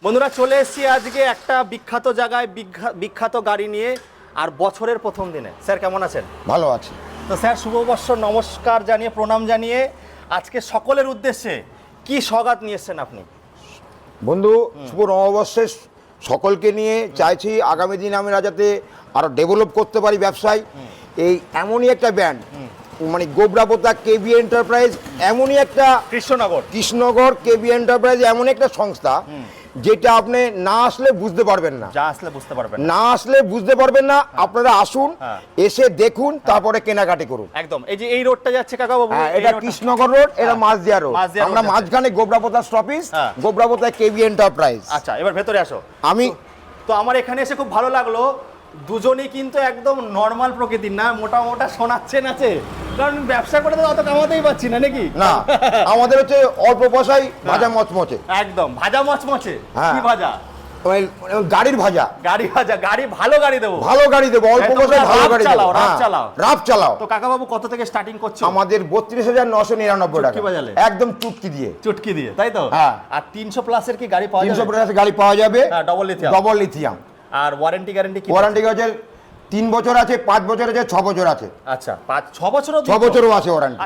বন্ধুরা চলে এসেছি আজকে একটা বিখ্যাত জায়গায়, বিখ্যাত গাড়ি নিয়ে, আর বছরের প্রথম দিনে। স্যার কেমন আছেন? ভালো আছি। তো স্যার শুভবর্ষ নমস্কার জানিয়ে, প্রণাম জানিয়ে আজকে সকলের উদ্দেশ্যে কি সওগাত নিয়ে এসেছেন আপনি? বন্ধু, শুভ নববর্ষের সকলকে নিয়ে চাইছি আগামী দিন আমরা যাতে আরো ডেভেলপ করতে পারি ব্যবসায়। এই এমনই একটা ব্র্যান্ড, মানে গোবরাপোতা কেবি এন্টারপ্রাইজ এমনই একটা, কৃষ্ণনগর কেবি এন্টারপ্রাইজ এমন একটা সংস্থা যেটা আপনি না আসলে বুঝতে পারবেন না। না আসলে বুঝতে পারবেন না। আপনারা আসুন, এসে দেখুন, তারপরে কেনাকাটি করুন। একদম। এই যে এই রোডটা যাচ্ছে কাকা বাবু, এটা কৃষ্ণনগর রোড, এটা মাঝদিয়া রোড। আমরা মাঝখানে গোবরাপোতা স্টপেজ, গোবরাপোতা কেবি এন্টারপ্রাইজ। আচ্ছা, এবার ভেতরে আসো। তো আমার এখানে এসে খুব ভালো লাগলো, দুজনেই কিন্তু একদম নর্মাল প্রকৃতির, না মোটা মোটা শোনাচ্ছেন আছে, কারণ ব্যবসা করে তো অত কামাতেই পাচ্ছি না নাকি? না, আমাদের হচ্ছে অল্প পয়সায় ভাজা মচমচে। একদম ভাজা মচমচে। কি ভাজা? গাড়ির ভাজা। গাড়ি ভালো গাড়ি দেবো, অল্প পয়সায় ভালো গাড়ি দেবো। রাফ চালাও। তো কাকা বাবু কত থেকে স্টার্টিং করছো? আমাদের 32,999 টাকা একদম চুটকি দিয়ে, তাই তো? আর 300 প্লাসের কি গাড়ি পাওয়া যাবে? 300 প্লাসের গাড়ি পাওয়া যাবে, ডবল লিথিয়াম। আর ওয়ারেন্টি গ্যারান্টি কি? ওয়ারেন্টি আছে 3 বছর আছে, 5 বছর আছে, 6 বছর আছে। আচ্ছা, 6 বছরও আছে ওয়ারেন্টি।